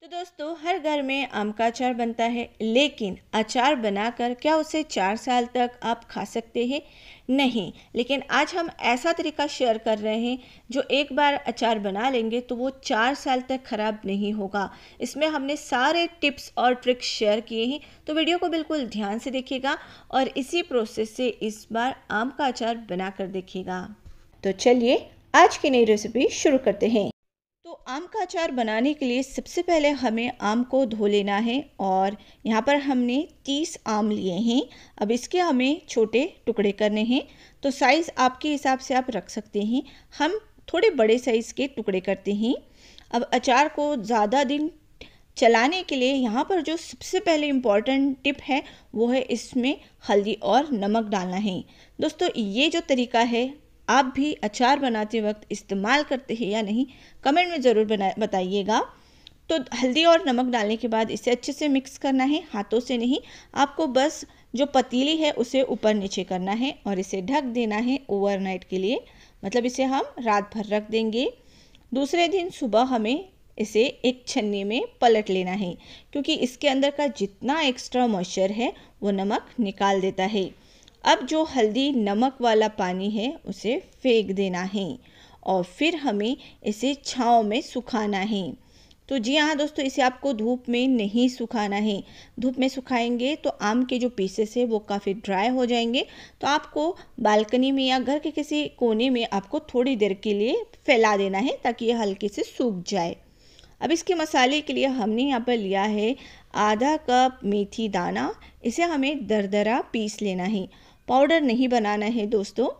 तो दोस्तों, हर घर में आम का अचार बनता है, लेकिन अचार बनाकर क्या उसे 4 साल तक आप खा सकते हैं? नहीं। लेकिन आज हम ऐसा तरीका शेयर कर रहे हैं जो एक बार अचार बना लेंगे तो वो 4 साल तक खराब नहीं होगा। इसमें हमने सारे टिप्स और ट्रिक्स शेयर किए हैं, तो वीडियो को बिल्कुल ध्यान से देखिएगा और इसी प्रोसेस से इस बार आम का अचार बनाकर देखिएगा। तो चलिए आज की नई रेसिपी शुरू करते हैं। तो आम का अचार बनाने के लिए सबसे पहले हमें आम को धो लेना है और यहाँ पर हमने 30 आम लिए हैं। अब इसके हमें छोटे टुकड़े करने हैं, तो साइज़ आपके हिसाब से आप रख सकते हैं। हम थोड़े बड़े साइज़ के टुकड़े करते हैं। अब अचार को ज़्यादा दिन चलाने के लिए यहाँ पर जो सबसे पहले इम्पॉर्टेंट टिप है वो है इसमें हल्दी और नमक डालना है। दोस्तों, ये जो तरीका है आप भी अचार बनाते वक्त इस्तेमाल करते हैं या नहीं, कमेंट में ज़रूर बताइएगा। तो हल्दी और नमक डालने के बाद इसे अच्छे से मिक्स करना है, हाथों से नहीं। आपको बस जो पतीली है उसे ऊपर नीचे करना है और इसे ढक देना है ओवरनाइट के लिए, मतलब इसे हम रात भर रख देंगे। दूसरे दिन सुबह हमें इसे एक छन्नी में पलट लेना है, क्योंकि इसके अंदर का जितना एक्स्ट्रा मॉइस्चर है वो नमक निकाल देता है। अब जो हल्दी नमक वाला पानी है उसे फेंक देना है और फिर हमें इसे छांव में सुखाना है। तो जी हाँ दोस्तों, इसे आपको धूप में नहीं सुखाना है। धूप में सुखाएंगे तो आम के जो पीसेस है वो काफ़ी ड्राई हो जाएंगे। तो आपको बालकनी में या घर के किसी कोने में आपको थोड़ी देर के लिए फैला देना है ताकि ये हल्के से सूख जाए। अब इसके मसाले के लिए हमने यहाँ पर लिया है आधा कप मेथी दाना। इसे हमें दरदरा पीस लेना है, पाउडर नहीं बनाना है दोस्तों।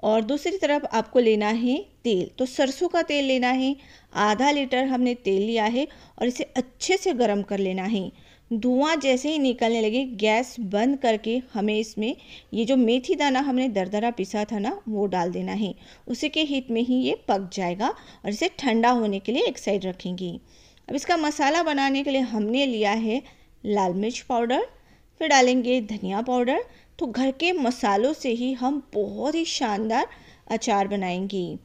और दूसरी तरफ आपको लेना है तेल। तो सरसों का तेल लेना है, आधा लीटर हमने तेल लिया है और इसे अच्छे से गर्म कर लेना है। धुआं जैसे ही निकलने लगे गैस बंद करके हमें इसमें ये जो मेथी दाना हमने दरदरा पिसा था ना वो डाल देना है। उसी के हीट में ही ये पक जाएगा और इसे ठंडा होने के लिए एक साइड रखेंगे। अब इसका मसाला बनाने के लिए हमने लिया है लाल मिर्च पाउडर, फिर डालेंगे धनिया पाउडर। तो घर के मसालों से ही हम बहुत ही शानदार अचार बनाएंगे।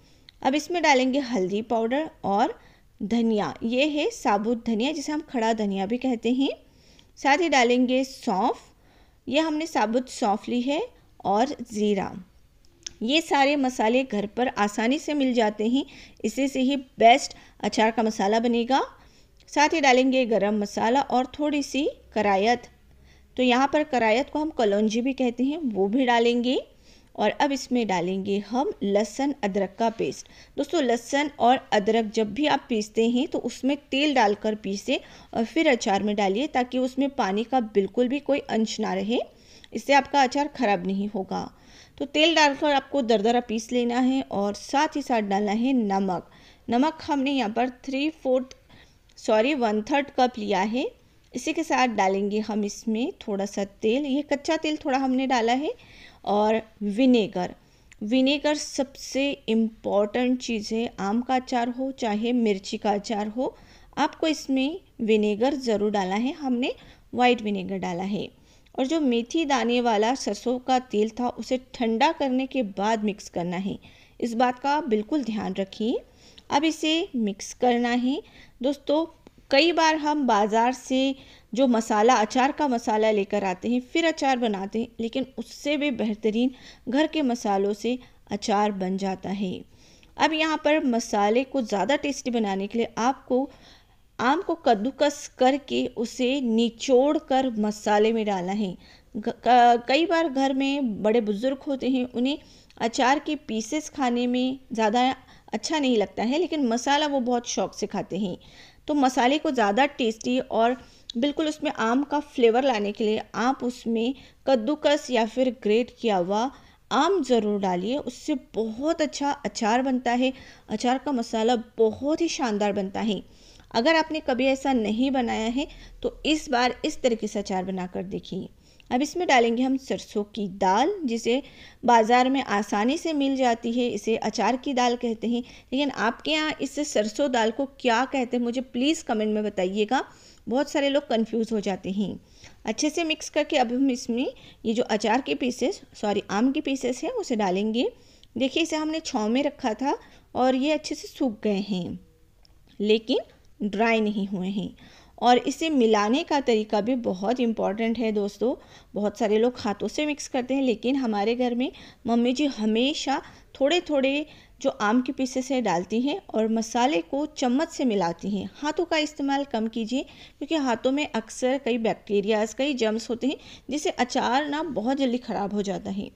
अब इसमें डालेंगे हल्दी पाउडर और धनिया, ये है साबुत धनिया जिसे हम खड़ा धनिया भी कहते हैं। साथ ही डालेंगे सौंफ, ये हमने साबुत सौंफ ली है, और ज़ीरा। ये सारे मसाले घर पर आसानी से मिल जाते हैं, इसी से ही बेस्ट अचार का मसाला बनेगा। साथ ही डालेंगे गरम मसाला और थोड़ी सी करायत। तो यहाँ पर करायत को हम कलौंजी भी कहते हैं, वो भी डालेंगे। और अब इसमें डालेंगे हम लहसुन अदरक का पेस्ट। दोस्तों, लहसुन और अदरक जब भी आप पीसते हैं तो उसमें तेल डालकर पीसें और फिर अचार में डालिए, ताकि उसमें पानी का बिल्कुल भी कोई अंश ना रहे। इससे आपका अचार ख़राब नहीं होगा। तो तेल डालकर आपको दरदरा पीस लेना है और साथ ही साथ डालना है नमक। नमक हमने यहाँ पर 1/3 कप लिया है। इसी के साथ डालेंगे हम इसमें थोड़ा सा तेल, ये कच्चा तेल थोड़ा हमने डाला है, और विनेगर। विनेगर सबसे इम्पॉर्टेंट चीज़ है, आम का अचार हो चाहे मिर्ची का अचार हो, आपको इसमें विनेगर ज़रूर डालना है। हमने वाइट विनेगर डाला है। और जो मेथी दाने वाला सरसों का तेल था उसे ठंडा करने के बाद मिक्स करना है, इस बात का बिल्कुल ध्यान रखिए। अब इसे मिक्स करना है। दोस्तों, कई बार हम बाज़ार से जो मसाला, अचार का मसाला लेकर आते हैं फिर अचार बनाते हैं, लेकिन उससे भी बेहतरीन घर के मसालों से अचार बन जाता है। अब यहाँ पर मसाले को ज़्यादा टेस्टी बनाने के लिए आपको आम को कद्दूकस करके उसे निचोड़ कर मसाले में डालना है। कई बार घर में बड़े बुज़ुर्ग होते हैं, उन्हें अचार के पीसेस खाने में ज़्यादा अच्छा नहीं लगता है, लेकिन मसाला वो बहुत शौक से खाते हैं। तो मसाले को ज़्यादा टेस्टी और बिल्कुल उसमें आम का फ्लेवर लाने के लिए आप उसमें कद्दूकस या फिर ग्रेट किया हुआ आम ज़रूर डालिए, उससे बहुत अच्छा अचार बनता है। अचार का मसाला बहुत ही शानदार बनता है। अगर आपने कभी ऐसा नहीं बनाया है तो इस बार इस तरीके से अचार बनाकर देखिए। अब इसमें डालेंगे हम सरसों की दाल, जिसे बाज़ार में आसानी से मिल जाती है, इसे अचार की दाल कहते हैं। लेकिन आपके यहाँ इस सरसों दाल को क्या कहते हैं मुझे प्लीज़ कमेंट में बताइएगा, बहुत सारे लोग कंफ्यूज हो जाते हैं। अच्छे से मिक्स करके अब हम इसमें ये जो अचार के पीसेस, आम के पीसेस हैं उसे डालेंगे। देखिए, इसे हमने छाँव में रखा था और ये अच्छे से सूख गए हैं, लेकिन ड्राई नहीं हुए हैं। और इसे मिलाने का तरीका भी बहुत इम्पॉर्टेंट है दोस्तों। बहुत सारे लोग हाथों से मिक्स करते हैं, लेकिन हमारे घर में मम्मी जी हमेशा थोड़े थोड़े जो आम के पीसेस है डालती हैं और मसाले को चम्मच से मिलाती हैं। हाथों का इस्तेमाल कम कीजिए, क्योंकि हाथों में अक्सर कई बैक्टीरियाज, कई जर्म्स होते हैं, जिससे अचार ना बहुत जल्दी ख़राब हो जाता है।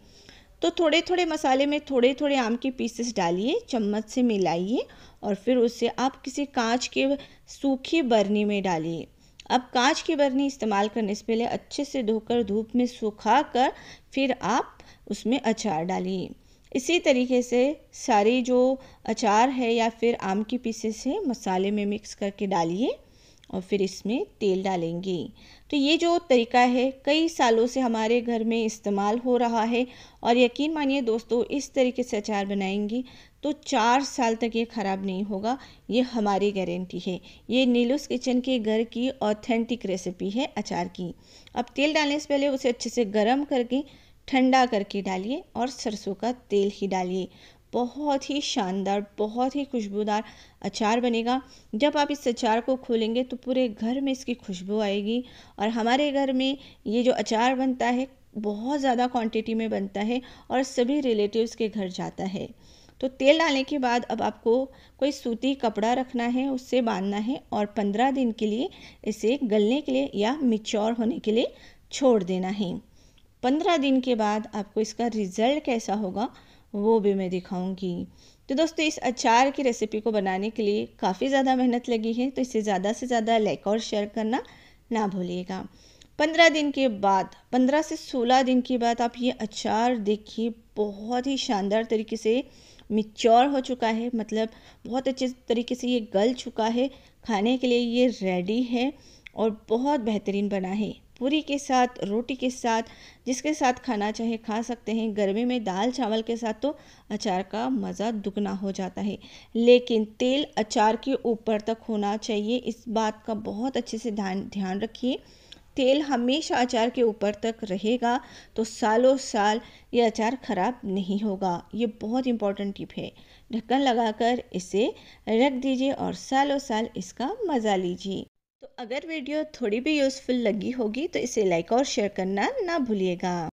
तो थोड़े थोड़े मसाले में थोड़े थोड़े आम के पीसेस डालिए, चम्मच से मिलाइए और फिर उसे आप किसी कांच के सूखी बरनी में डालिए। अब कांच की बरनी इस्तेमाल करने से पहले अच्छे से धोकर धूप में सुखा कर फिर आप उसमें अचार डालिए। इसी तरीके से सारी जो अचार है या फिर आम की पीसेस है मसाले में मिक्स करके डालिए और फिर इसमें तेल डालेंगे। तो ये जो तरीका है कई सालों से हमारे घर में इस्तेमाल हो रहा है और यकीन मानिए दोस्तों, इस तरीके से अचार बनाएंगी तो 4 साल तक ये ख़राब नहीं होगा, ये हमारी गारंटी है। ये नीलूस किचन के घर की ऑथेंटिक रेसिपी है अचार की। अब तेल डालने से पहले उसे अच्छे से गर्म करके ठंडा करके डालिए और सरसों का तेल ही डालिए। बहुत ही शानदार, बहुत ही खुशबूदार अचार बनेगा। जब आप इस अचार को खोलेंगे तो पूरे घर में इसकी खुशबू आएगी। और हमारे घर में ये जो अचार बनता है बहुत ज़्यादा क्वांटिटी में बनता है और सभी रिलेटिव्स के घर जाता है। तो तेल डालने के बाद अब आपको कोई सूती कपड़ा रखना है, उससे बांधना है और 15 दिन के लिए इसे गलने के लिए या मिच्योर होने के लिए छोड़ देना है। 15 दिन के बाद आपको इसका रिज़ल्ट कैसा होगा वो भी मैं दिखाऊंगी। तो दोस्तों, इस अचार की रेसिपी को बनाने के लिए काफ़ी ज़्यादा मेहनत लगी है, तो इसे ज़्यादा से ज़्यादा लाइक और शेयर करना ना भूलिएगा। 15 दिन के बाद, 15 से 16 दिन के बाद आप ये अचार देखिए बहुत ही शानदार तरीके से मिच्योर हो चुका है, मतलब बहुत अच्छे तरीके से ये गल चुका है। खाने के लिए ये रेडी है और बहुत बेहतरीन बना है। पूरी के साथ, रोटी के साथ, जिसके साथ खाना चाहे खा सकते हैं। गर्मी में दाल चावल के साथ तो अचार का मज़ा दुगना हो जाता है। लेकिन तेल अचार के ऊपर तक होना चाहिए, इस बात का बहुत अच्छे से ध्यान रखिए। तेल हमेशा अचार के ऊपर तक रहेगा तो सालों साल ये अचार ख़राब नहीं होगा। ये बहुत इम्पोर्टेंट टिप है। ढक्कन लगाकर इसे रख दीजिए और सालों साल इसका मज़ा लीजिए। तो अगर वीडियो थोड़ी भी यूज़फुल लगी होगी तो इसे लाइक और शेयर करना ना भूलिएगा।